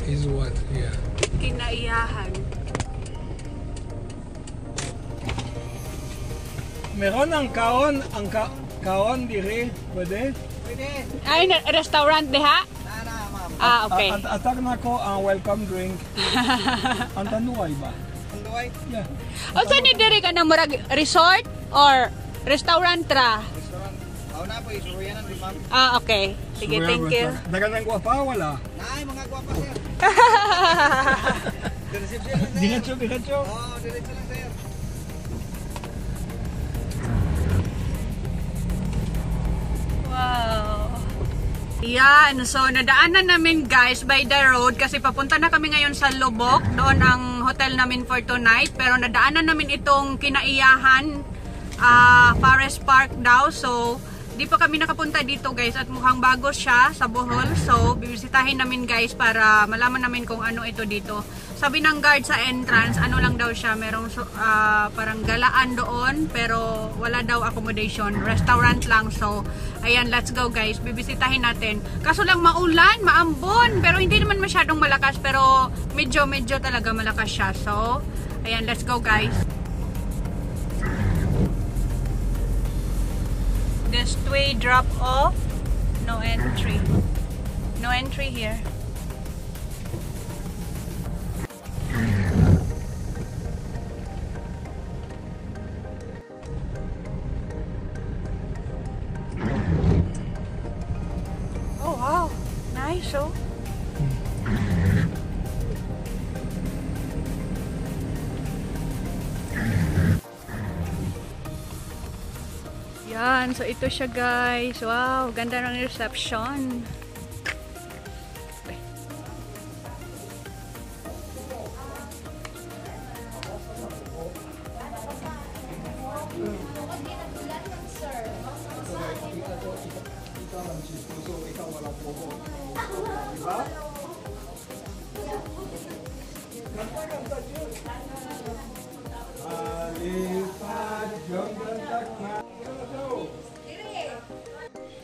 is what? Yeah. Kinaiyahan. Meron ang kaon diri, pwede? Pwede. Ay, restaurant diha? Ma'am. Ah, okay. Atag na ko ang welcome drink. Ang tanuay ba? Anduay? Yeah. O saan ni diri ka na murag resort or restaurant ra? Restaurant. Ako na po, isuruyanan din ma'am. Ah, okay. Sige, thank you. Dagan ng guwapa, wala? Nay, mga gwapa sir. Diretso lang sir. Diretso. Oo, diretso lang sir. Wow. Yan, so nadaanan namin guys by the road kasi papunta na kami ngayon sa Lubok. Doon ang hotel namin for tonight. Pero nadaanan namin itong Kinaiyahan Forest Park daw. So, di pa kami nakapunta dito guys at mukhang bago siya sa Bohol. So, bibisitahin namin guys para malaman namin kung ano ito dito. Sabi ng guard sa entrance, ano lang daw siya, merong parang galaan doon pero wala daw accommodation, restaurant lang. So, ayan, let's go guys, bibisitahin natin. Kaso lang maulan, maambon, pero hindi naman masyadong malakas pero medyo talaga malakas siya. So, ayan, let's go guys. This way drop off, no entry. No entry here. Oh wow, nice oh. Yan, so ito siya guys. Wow, ganda ng reception.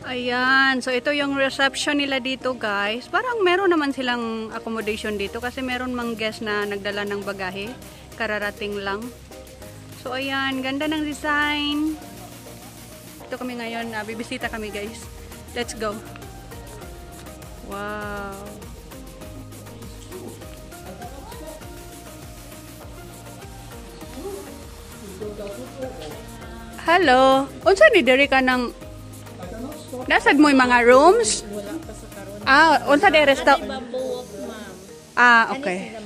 Ayan, so ito yung reception nila dito guys. Parang meron naman silang accommodation dito kasi meron mang guest na nagdala ng bagahe. Kararating lang. So ayan, ganda ng design. Ito kami ngayon, bibisita kami guys. Let's go. Wow. Hello. Unsa ni diri ka ng nasad mo yung mga rooms? Ah, unsa di resto? Ah, okay.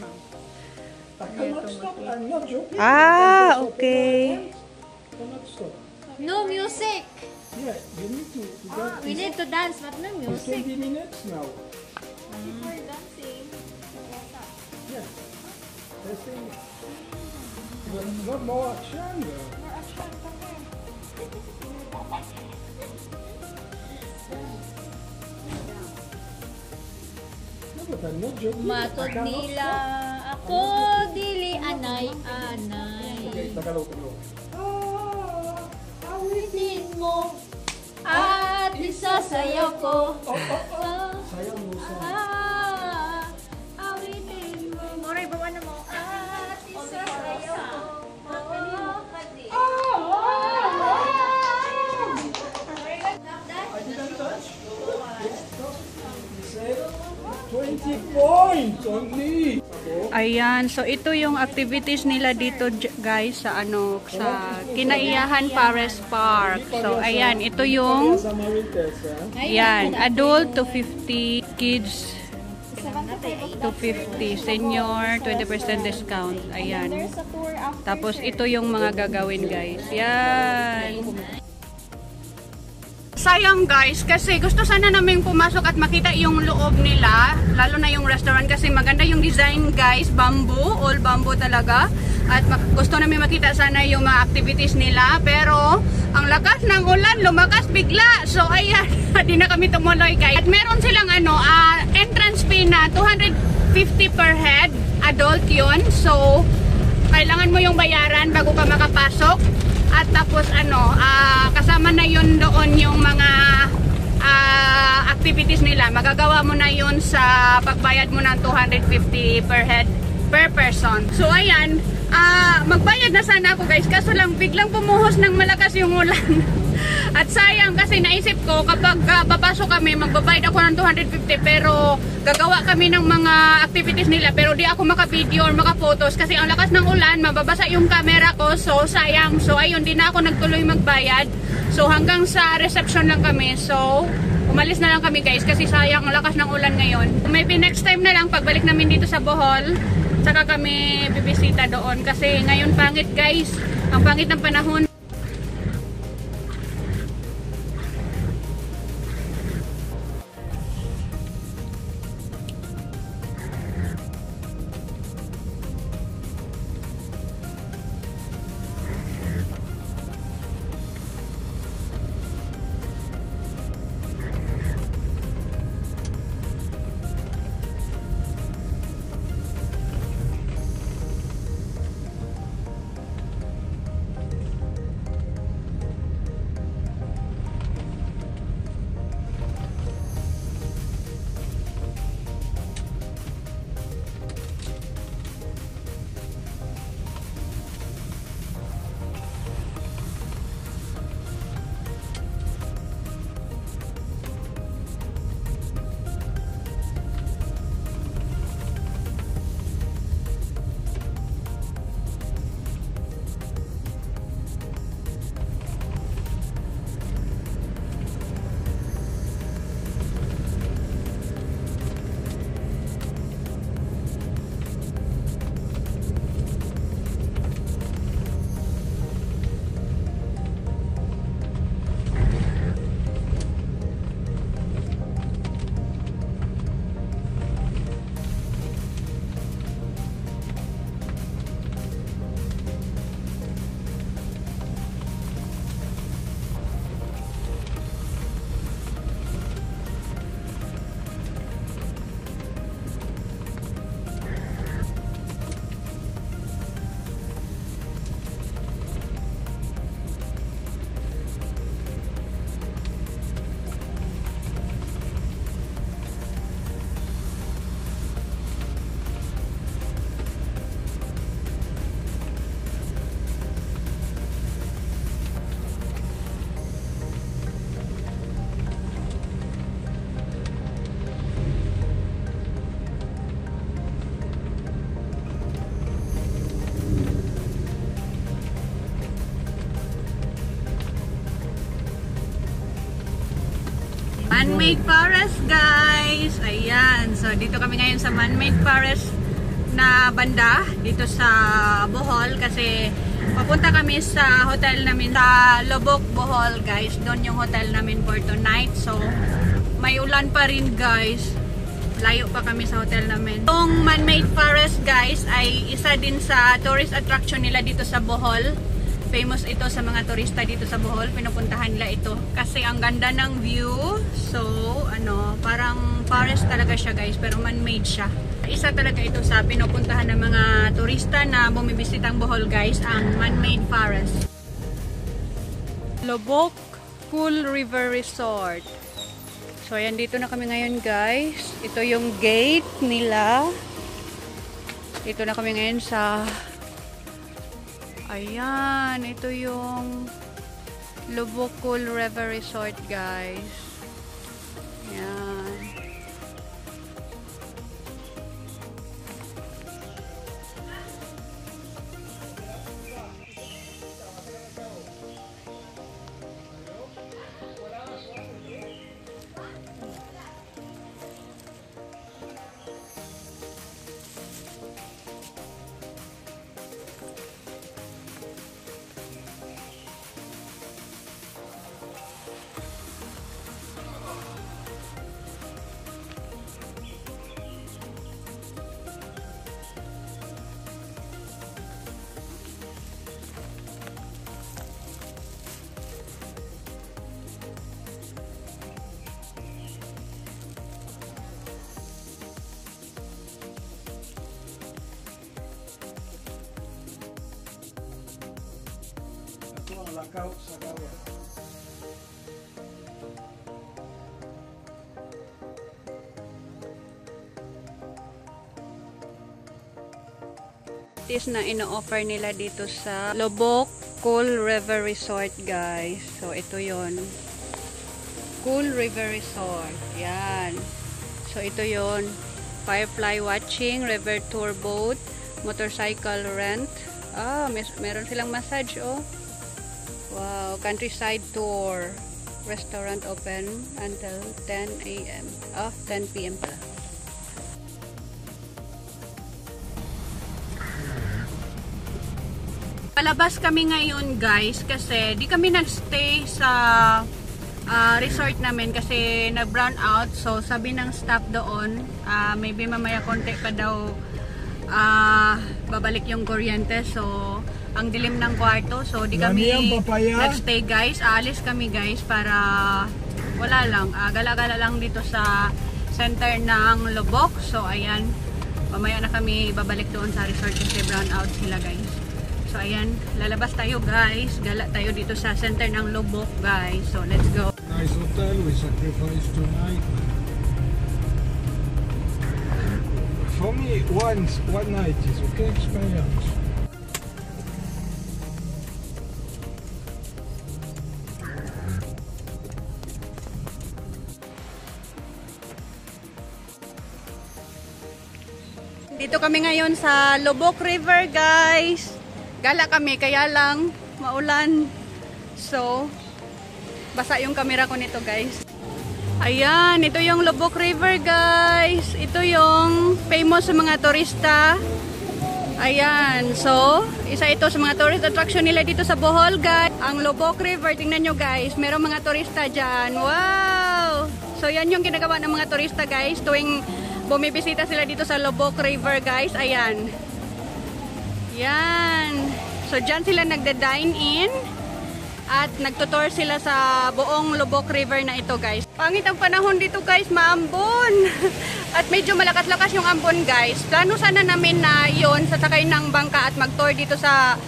Ah, okay. No music. Yeah, you need to dance. We need to dance, but no For music. 20 minutes now. We're dancing. Yeah. Testing. Not more action. More action, come here. No, but I'm not joking. Matod nila ako dili anay-anay. Okay, Tagalog. Awitin mo at isasayaw ko. Sayaw mo sa... Awitin mo. Moray, bawa na mo. At isasayaw ko. I didn't touch. 20 points only. Ayan, so ito yung activities nila dito guys sa sa Kinaiyahan Forest Park. So ayan, ito yung ayan, adult to 50, kids to 50, senior 20% discount. Ayan. Tapos ito yung mga gagawin guys. Yan. Sayang guys, kasi gusto sana namin pumasok at makita yung loob nila, lalo na yung restaurant kasi maganda yung design guys, bamboo, all bamboo talaga. At gusto namin makita sana yung mga activities nila, pero ang lakas ng ulan, lumakas bigla. So ayan, di na kami tumuloy guys. At meron silang entrance fee na 250 per head, adult yun. So kailangan mo yung bayaran bago ka makapasok. At tapos kasama na yun doon yung mga activities nila. Magagawa mo na yun sa pagbayad mo ng 250 per head per person. So ayan, magbayad na sana ako guys, kaso lang biglang bumuhos ng malakas yung ulan. At sayang kasi naisip ko kapag papasok kami, magbabayad ako ng 250 pero gagawa kami ng mga activities nila pero di ako maka-video or maka-photos kasi ang lakas ng ulan, mababasa yung camera ko, so sayang. So ayun, di na ako nagtuloy magbayad. So hanggang sa reception lang kami. So umalis na lang kami guys kasi sayang ang lakas ng ulan ngayon. Maybe next time na lang pagbalik namin dito sa Bohol, saka kami bibisita doon kasi ngayon pangit guys, ang pangit ng panahon. Man-made forest guys. Ayan. So dito kami ngayon sa man-made forest na banda dito sa Bohol kasi papunta kami sa hotel namin sa Lubok, Bohol guys. Doon yung hotel namin for tonight. So may ulan pa rin guys. Layo pa kami sa hotel namin. Yung man-made forest guys ay isa din sa tourist attraction nila dito sa Bohol. Famous ito sa mga turista dito sa Bohol. Pinupuntahan nila ito kasi ang ganda ng view. So, parang forest talaga siya guys, pero man-made siya. Isa talaga ito sa pinupuntahan ng mga turista na bumibisitang Bohol guys, ang man-made forest. Lubok Pool River Resort. So, ayan, dito na kami ngayon guys. Ito yung gate nila. Dito na kami ngayon sa ayan, ito yung Lubok Pool River Resort guys. Ayan. facilities na ino-offer nila dito sa Lubok Cool River Resort, guys. So, ito yon, Cool River Resort. Yan. So, ito yon, firefly watching, river tour boat, motorcycle rent. Meron silang massage, oh. Wow, countryside tour. Restaurant open until 10 a.m. 10 p.m. pala. Palabas kami ngayon, guys, kasi di kami nagstay sa resort namin kasi nag-brown out. So, sabi ng staff doon, maybe mamaya konti pa daw babalik yung kuryente. So, ang dilim ng kwarto. So, di kami nagstay, guys. Aalis kami, guys, para wala lang. Gala-gala lang dito sa center ng Lubok. So, ayan. Mamaya na kami babalik doon sa resort kasi brown out sila, guys. So, ayan. Lalabas tayo, guys. Gala tayo dito sa center ng Lubok, guys. So, let's go. Nice hotel, we sacrifice tonight. For me, one night is okay experience. Dito kami ngayon sa Lubok River, guys. Gala kami, kaya lang maulan. So, basa yung camera ko nito, guys. Ayan, ito yung Lubok River, guys. Ito yung famous sa mga turista. Ayan, so, isa ito sa mga tourist attraction nila dito sa Bohol, guys. Ang Lubok River, tingnan nyo, guys. Merong mga turista dyan. Wow! So, yan yung ginagawa ng mga turista, guys. Tuwing bumibisita sila dito sa Lubok River, guys. Ayan. Yan. So, dyan sila nagda-dine in. At nagtutour sila sa buong Lubok River na ito, guys. Pangit ang panahon dito, guys. Maambon. At medyo malakas-lakas yung ambon, guys. Plano sana namin na yon sasakay ng bangka at mag-tour dito sa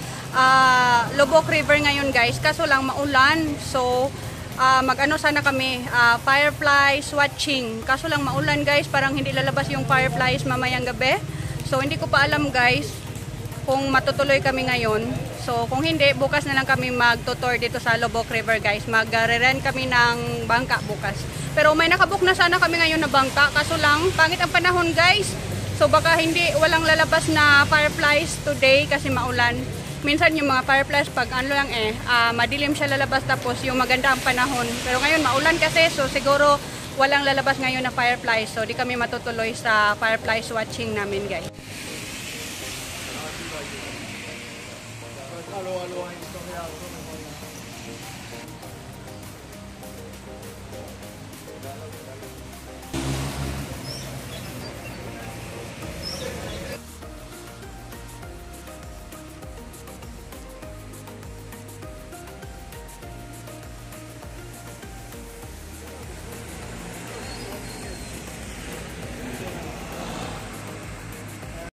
Lubok River ngayon, guys. Kaso lang maulan. So, mag-ano sana kami, fireflies watching. Kaso lang maulan, guys. Parang hindi lalabas yung fireflies mamayang gabi. So, hindi ko pa alam, guys, kung matutuloy kami ngayon. So, kung hindi, bukas na lang kami mag-tour dito sa Lubok River, guys. Mag-rent kami ng bangka bukas. Pero may nakabook na sana kami ngayon na bangka. Kaso lang, pangit ang panahon, guys. So, baka walang lalabas na fireflies today kasi maulan. Minsan yung mga fireflies, pag ano lang madilim siya lalabas tapos yung maganda ang panahon. Pero ngayon, maulan kasi. So, siguro walang lalabas ngayon na fireflies. So, di kami matutuloy sa fireflies watching namin, guys.